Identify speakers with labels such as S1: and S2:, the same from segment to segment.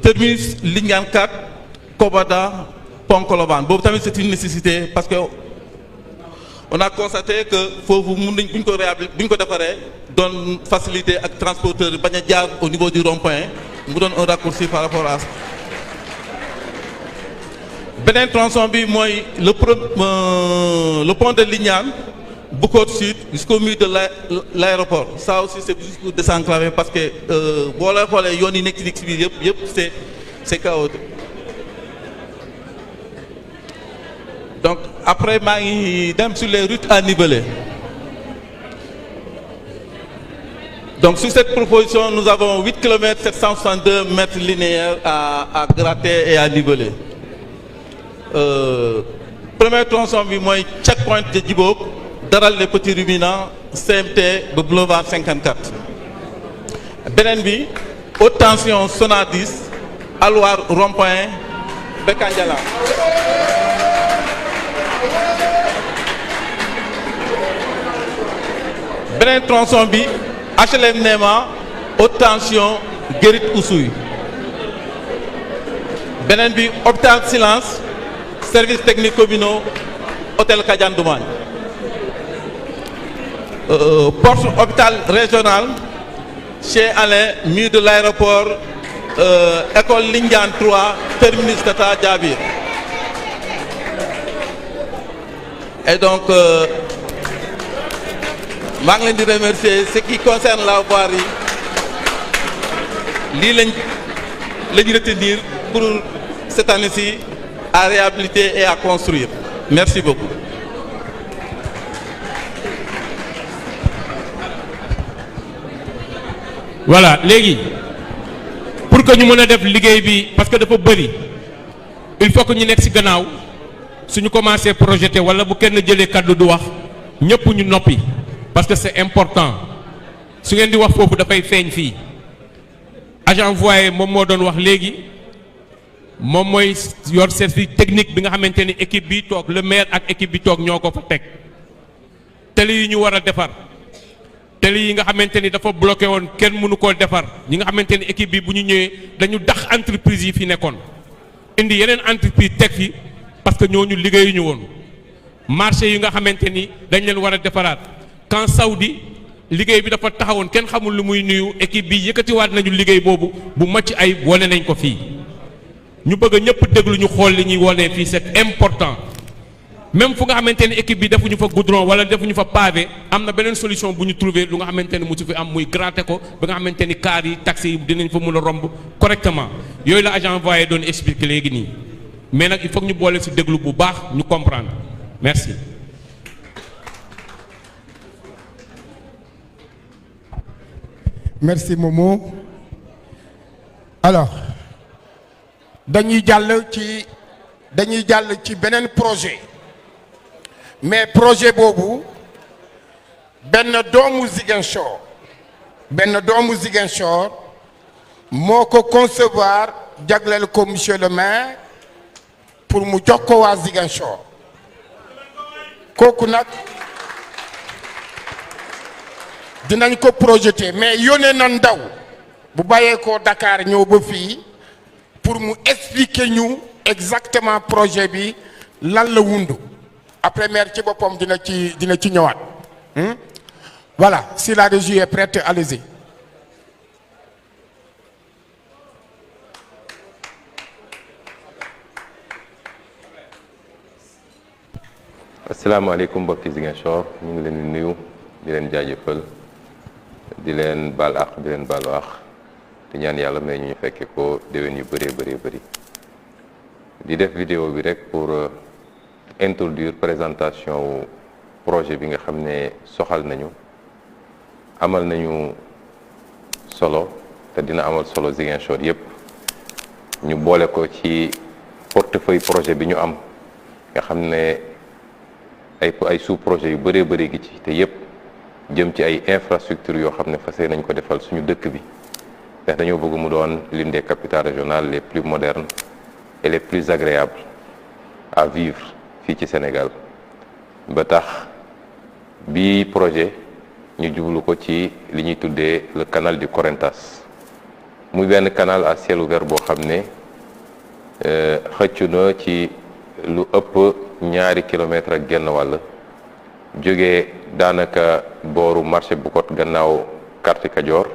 S1: terminus Lindiane 4 Kobada Pont-Colobane boobu tamit c'est une nécessité parce que on a constaté que foofu mun nañ bu ñu ko defaree doon facilité ak transporteur yi bañ a jaar au niveau du rond-point mu doon un raccourci par rapport à ça. beneen tronçon bi mooy le pont de Lindiane bu côte sud jusqu'au milieu de l'aéroport ça aussi c'est juste pour désenclaver parce que boo lay xoolee yoon yi nekk ci biir yëpp c'est chaotique. Donc après maa ngi dem sur les routes à niveler. Donc sur cette proposition nous avons 8 km 762 mètres linéaires à gratter et à niveler. Premier tronçon bi mooy checkpoint de Djibok daral les petits ruminants CMT ba boulevard 54. beneen bi haute tension Sonadis Alwar rond-point Bekandiala. beneen tronçon bi HLM Néma haute tension Guérit Oussouye. beneen bi hôpital Silence service technique communaux hôtel Kadiane Doumagne. Porte hôpital régional chez Alain mur de l'aéroport école Lindiane 3 terminus Tata Diabir. Et donc maa ngi leen di remercier ce qui concerne la voirie lii lañ retenir pour cette année-ci à réhabiliter et à construire. Merci beaucoup.
S2: Voilà léegi pour que ñu mën a def liggéey bi parce que dafa bëri il faut que ñu nekk ci gannaaw suñu commencé projeté wala bu kenn jëlee kàddu du wax ñëpp ñu noppi parce que c'est important su ngeen di wax foofu dafay feeñ fii agent voyer moom moo doon wax léegi moom mooy yor service technique bi nga xamante ni équipe bi toog le maire ak équipe bi toog ñoo ko fa teg tali yi ñu war a defar tali yi nga xamante ni dafa bloqué woon kenn mënu koo defar ñi nga xamante ni équipe bi bu ñu ñëwee dañu dax entreprise yi fi nekkoon indi yeneen entreprise teg fi parce que ñooñu liggéeyuñu woon marché yi nga xamante ni dañ leen war a defaraat quand Saoudi liggéey bi dafa taxawoon kenn xamul lu muy nuyu équipe bi yëkkatiwaat nañu liggéey boobu bu macc ay wone nañ ko fii ñu bëgg ñëpp déglu ñu xool li ñuy wone fii c'est important même fu nga xamante ni équipe bi defuñu fa goudron wala defuñu fa pavé am na beneen solution bu ñu trouver lu nga xamante ni mu su fi am muy gratter ko ba nga xamante ni car yi taxi yi dinañ fa mën a romb correctement yooyu la agent voyer doon expliquer léegi nii mais nag il faut que ñu boole ci déglu bu baax ñu comprendre merci.
S3: Merci Momo. Alors dañuy jàll ci beneen projet mais projet boobu benn doomu Ziguinchor moo ko concevoir jagleel ko monsieur le maire pour mu jox ko waa Ziguinchor kooku nag dinañ ko projeter mais yónnee na ndaw bu bàyyee ko Dakar ñëw ba fii pour mu expliquer ñu exactement projet bi lan la wundu après maire ci boppam dina ci ñëwaat voilà si la régie est prête allez-y.
S4: asalaamaaleykum mbokki Ziguinchor ñu ngi leen di nuyu di leen jaajëfal di leen baal àq di leen baalu àq di ñaan yàlla may ñu fekke ko déwén yu bëri di def vidéo bi rek pour introduire présentation wu projet bi nga xam ne soxal nañu amal nañu solo te dina amal solo Ziguinchor yépp ñu boole ko ci portefeuille projet bi ñu am nga xam ne ay sous projet yu bëree gi ci te yépp jëm ci ay infrastructures yoo xam ne fas yéene nañ ko defal suñu dëkk bi ndax dañoo bëgg mu doon l'une des capitales régionales les plus modernes et les plus agréables à vivre fii ci Sénégal ba tax bi projet ñu jublu ko ci li ñuy tuddee le canal du Correntas muy benn canal à ciel ouvert boo xam ne xëccu na ci lu ëpp 2 kilomètres ak genn wàll jógee daanaka booru marché bu kot gannaaw quartier Kajoor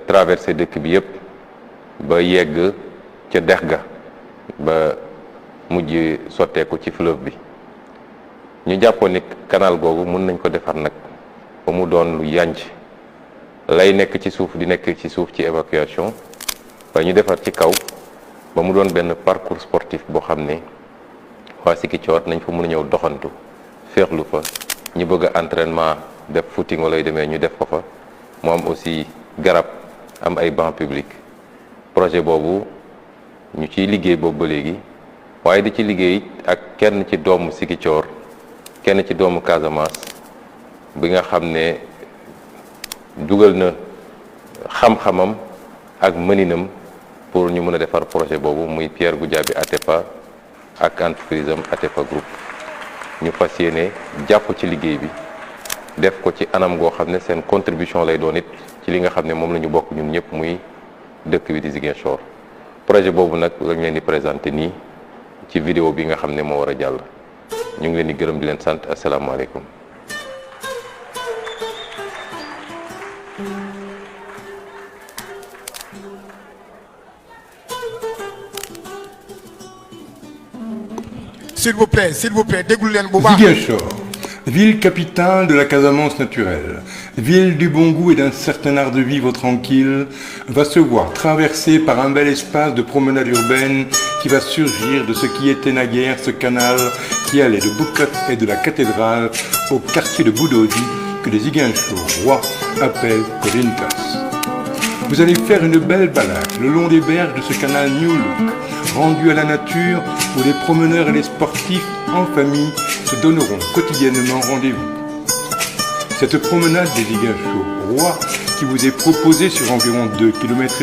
S4: traversé dëkk bi yépp ba yegg ca dex ga ba mujj sotteeku ci fleuve bi ñu jàppoon ni canal googu mën nañ ko defar nag ba mu doon lu yanj lay nekk ci suuf di nekk ci suuf ci évacuation waaye ñu defar ci kaw ba mu doon benn parcours sportif boo xam ne waa Ziguinchor nañ fa mën a ñëw doxantu féexlu fa ñu bëgg a entraînement def footing wala yu demee ñu def ko fa mu am aussi garab am ay banc public projet boobu ñu ciy liggéey boobu ba léegi waaye di ci liggéey ak kenn ci doomu Ziguinchor kenn ci doomu Casamance bi nga xam ne dugal na xam-xamam ak mëninam pour ñu mën a defar projet boobu muy Pierre Goudiaby Atepa ak entreprise am Atepa Group ñu fas yéene jàpp ci liggéey bi def ko ci anam goo xam ne seen contribution lay doon it ci li nga xam ne moom la ñu bokk ñun ñëpp muy dëkk bi di Ziguinchor projet boobu nag lañ leen di présenté nii ci vidéo bi nga xam ne moo war a jàll ñu ngi leen di gërëm di leen sant asalaamaaleykum.
S3: S'il vous plaît, déglu leen bu baax.
S5: Ziguinchor, ville capitale de la Casamance naturelle, ville du bon goût et d'un certain art de vivre tranquille, va se voir traversée par un bel espace de promenade urbaine qui va surgir de ce qui était naguère ce canal qui allait de Boucotte et de la cathédrale au quartier de Boudodi que les Ziguinchorois appellent Corinthas. Vous allez faire une belle balade le long des berges de ce canal New Look, rendu à la nature où les promeneurs et les sportifs en famille se donneront quotidiennement rendez-vous. Cette promenade des Ziguinchorois qui vous est proposée sur environ 2,5 km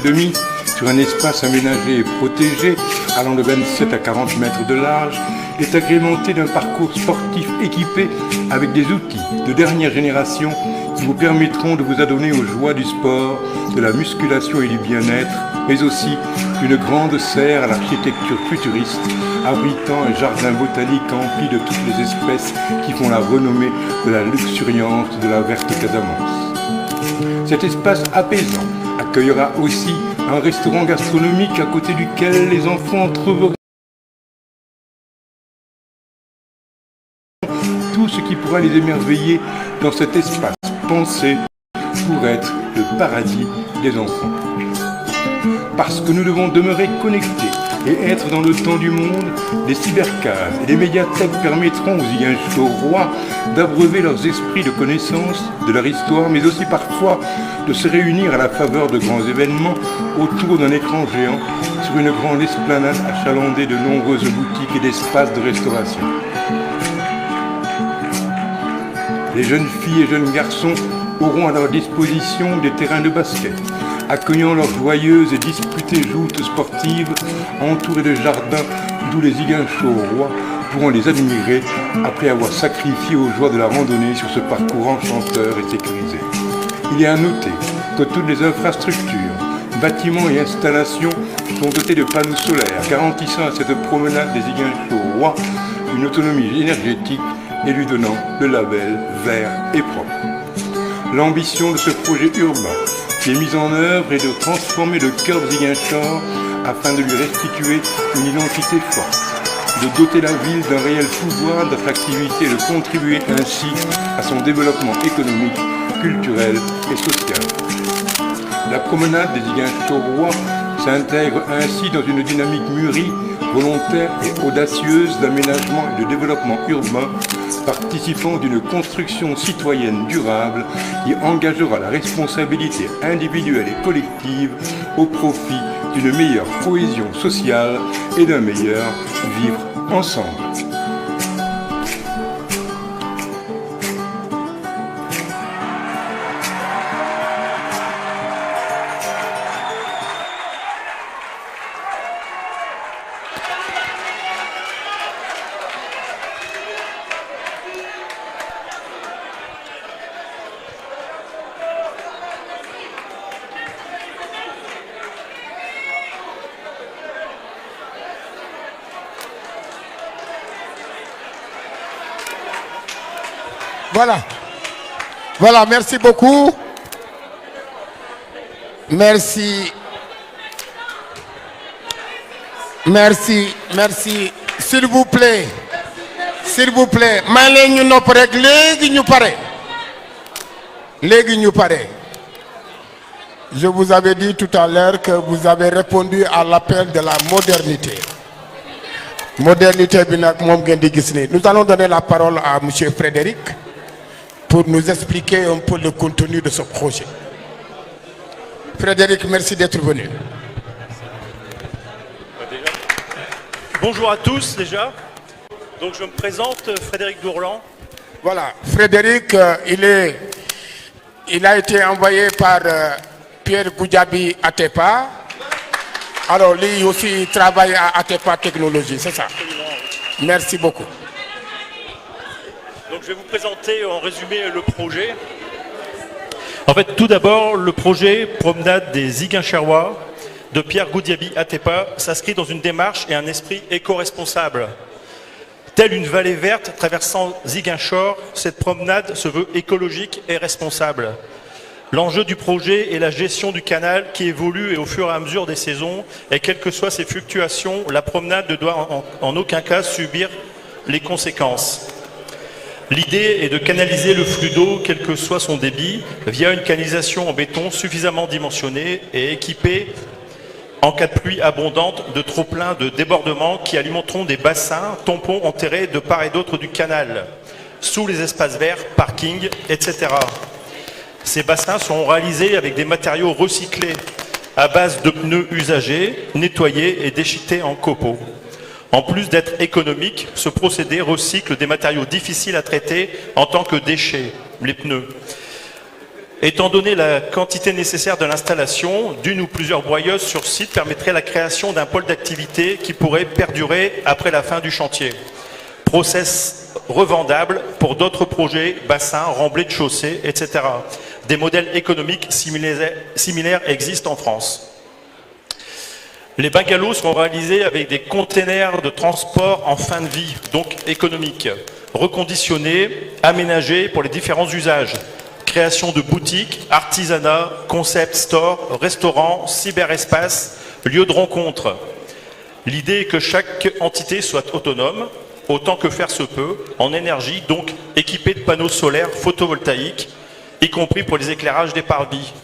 S5: sur un espace aménagé et protégé allant de 27 à 40 mètres de large est agrémentée d'un parcours sportif équipé avec des outils de dernière génération qui vous permettront de vous adonner aux joies du sport, de la musculation et du bien-être, mais aussi d'une grande serre à l'architecture futuriste, abritant un jardin botanique empli de toutes les espèces qui font la renommée de la luxuriance de la verte Casamance. Cet espace apaisant accueillera aussi un restaurant gastronomique à côté duquel les enfants trouveront tout ce qui pourra les émerveiller dans cet espace pensé pour être le paradis des enfants. Parce que nous devons demeurer connectés et être dans le temps du monde, les cybercases et les médiathèques permettront aux Ziguinchorois d'abreuver leurs esprits de connaissance de leur histoire, mais aussi parfois de se réunir à la faveur de grands événements autour d'un écran géant sur une grande esplanade achalandée de nombreuses boutiques et d'espaces de restauration. Les jeunes filles et jeunes garçons auront à leur disposition des terrains de basket, accueillant leurs joyeuses et disputées joutes sportives, entourées de jardins d'où les Ziguinchorois pourront les admirer après avoir sacrifié aux joies de la randonnée sur ce parcours enchanteur et sécurisé. Il est à noter que toutes les infrastructures, bâtiments et installations sont dotés de panneaux solaires, garantissant à cette promenade des Ziguinchorois une autonomie énergétique et lui donnant le label vert et propre. L'ambition de ce projet urbain qui est mise en œuvre est de transformer le cœur de Ziguinchor afin de lui restituer une identité forte, de doter la ville d'un réel pouvoir d'attractivité et de contribuer ainsi à son développement économique, culturel et social. La promenade des Ziguinchorois s'intègre ainsi dans une dynamique mûrie, volontaire et audacieuse d'aménagement et de développement urbain, participant d'une construction citoyenne durable qui engagera la responsabilité individuelle et collective au profit d'une meilleure cohésion sociale et d'un meilleur vivre ensemble.
S3: Voilà. Voilà, merci beaucoup. Merci. Merci, merci. S'il vous plaît. S'il vous plaît. Malé ñu nopp rek légui ñu paré. Légui ñu paré. Je vous avais dit tout à l'heure que vous avez répondu à l'appel de la modernité. Modernité bi nak mom ngeen di gis ni. Nous allons donner la parole à monsieur Frédéric pour nous expliquer un peu le contenu de ce projet. Frédéric, merci d'être venu.
S6: Bonjour à tous déjà. Donc je me présente, Frédéric Dourlan.
S3: Voilà, Frédéric, il a été envoyé par Pierre Goudiaby Atepa. Alors lui aussi il travaille à Atepa Technologies, c'est ça?
S6: Absolument.
S3: Merci beaucoup.
S6: Donc je vais vous présenter en résumé le projet. En fait, tout d'abord, le projet Promenade des Ziguinchorois de Pierre Goudiaby Atepa s'inscrit dans une démarche et un esprit éco-responsable. Telle une vallée verte traversant Ziguinchor, cette promenade se veut écologique et responsable. L'enjeu du projet est la gestion du canal qui évolue et au fur et à mesure des saisons, et quelles que soient ses fluctuations, la promenade ne doit en aucun cas subir les conséquences. L'idée est de canaliser le flux d'eau, quel que soit son débit, via une canalisation en béton suffisamment dimensionnée et équipée, en cas de pluie abondante, de trop-plein de débordements qui alimenteront des bassins, tampons enterrés de part et d'autre du canal, sous les espaces verts, parkings, etc. Ces bassins seront réalisés avec des matériaux recyclés à base de pneus usagés, nettoyés et déchiquetés en copeaux. En plus d'être économique, ce procédé recycle des matériaux difficiles à traiter en tant que déchets, les pneus. Étant donné la quantité nécessaire de l'installation, d'une ou plusieurs broyeuses sur site permettrait la création d'un pôle d'activité qui pourrait perdurer après la fin du chantier. Process revendable pour d'autres projets, bassins, remblais de chaussées, etc. Des modèles économiques similaires existent en France. Les bungalows seront réalisés avec des containers de transport en fin de vie, donc économiques, reconditionnés, aménagés pour les différents usages. Création de boutiques, artisanat, concept store, restaurants, cyberespace, lieux de rencontre. L'idée est que chaque entité soit autonome, autant que faire se peut, en énergie, donc équipée de panneaux solaires photovoltaïques, y compris pour les éclairages des parvis.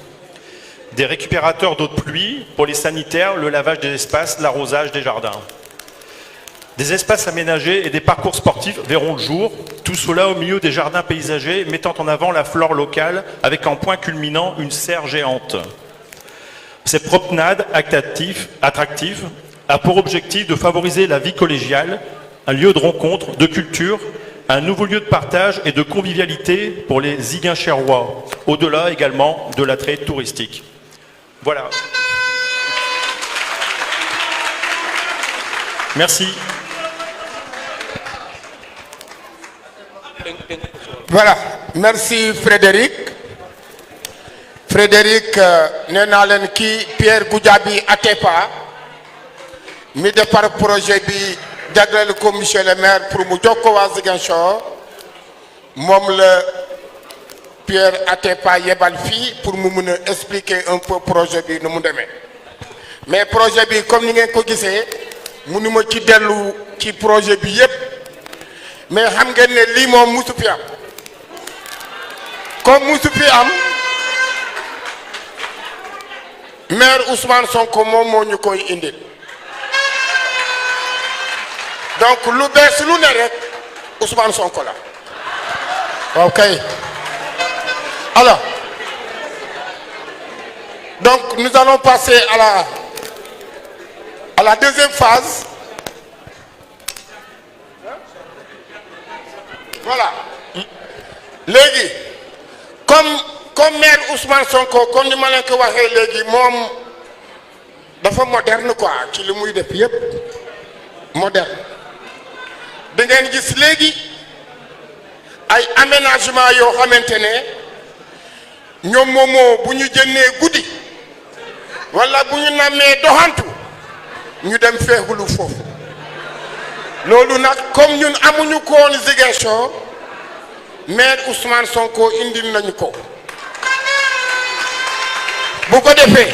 S6: Des récupérateurs d'eau de pluie pour les sanitaires, le lavage des espaces, l'arrosage des jardins. Des espaces aménagés et des parcours sportifs verront le jour, tout cela au milieu des jardins paysagers mettant en avant la flore locale avec en point culminant une serre géante. Cette promenade attractive a pour objectif de favoriser la vie collégiale, un lieu de rencontre, de culture, un nouveau lieu de partage et de convivialité pour les Ziguinchorois, au-delà également de l'attrait touristique. Voilà. Merci.
S3: Voilà, merci Frédéric. Frédéric, Nenalen qui Pierre Goudiaby Atepa, mi defar projet bi jagleel ko monsieur le maire pour mu jokkoo waa Ziguinchor moom la Pierre Atepa yebal fii pour mu mun a expliquer un peu projet bi nu mu demee mais projet bi comme ni ngeen ko gisee mënuma ci dellu ci projet bi yépp mais xam ngeen ne lii moom musu fi am comme musu fi am maire Ousmane Sonko moom moo ñu koy indil donc lu bees lu ne rek Ousmane Sonko la ok alors donc nous allons passer à la deuxième phase. Voilà léegi comme maire Ousmane Sonko comme ni ma leen ko waxee léegi moom dafa moderne quoi ci li muy def yépp moderne da ngeen gis léegi ay aménagement yoo xamante ne ñoom moomoo bu ñu jënnee guddi wala bu ñu nammee doxantu ñu dem feexulu foofu loolu nag comme ñun amuñu ko woon Ziguinchor maire Ousmane Sonko indil nañu ko bu ko defee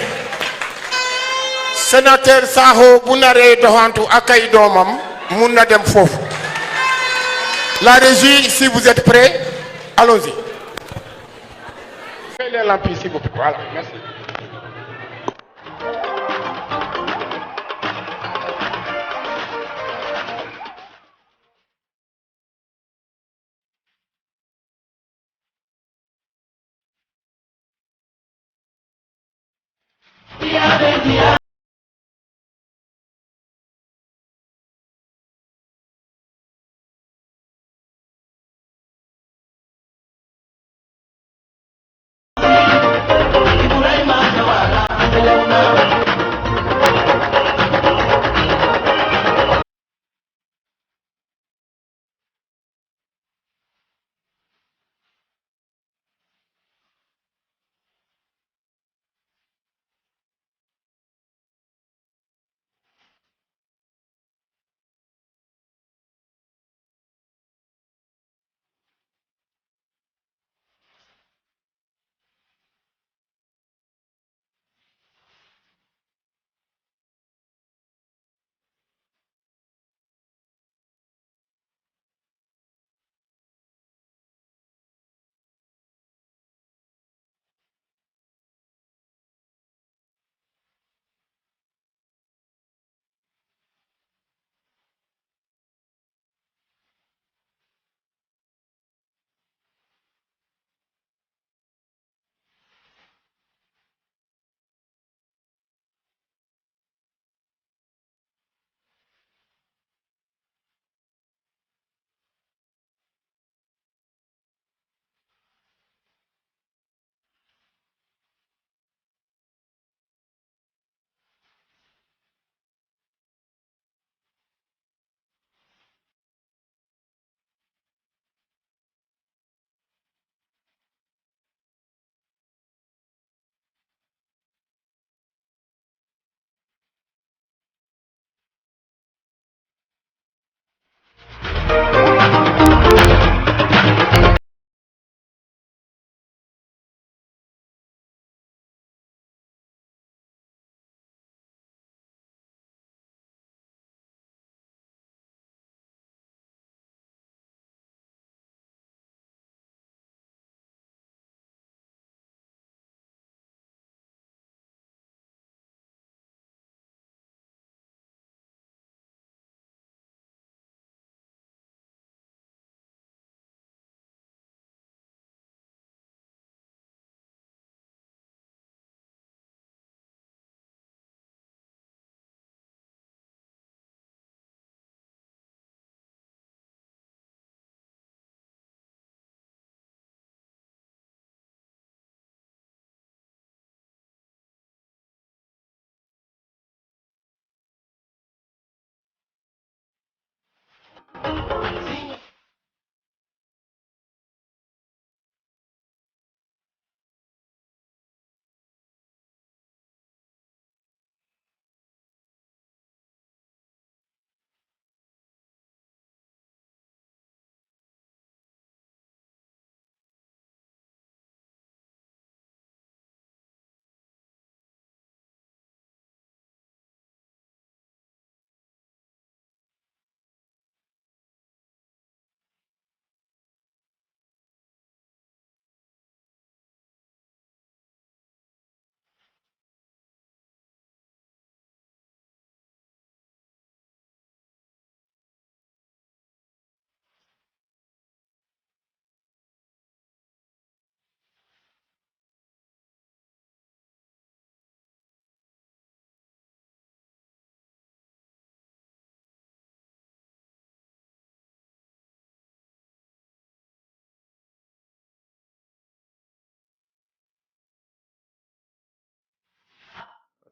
S3: sénateur Sakho bu naree doxantu ak ay doomam mun na dem foofu. La régie, si vous êtes prêts, allons-y. Faites les lampes s'il vous plaît. Voilà, merci.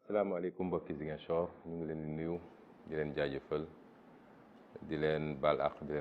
S4: asalaamaaleykum mbokki Ziguinchor ñu ngi leen di nuyu di leen jaajëfal di leen baal àq di leen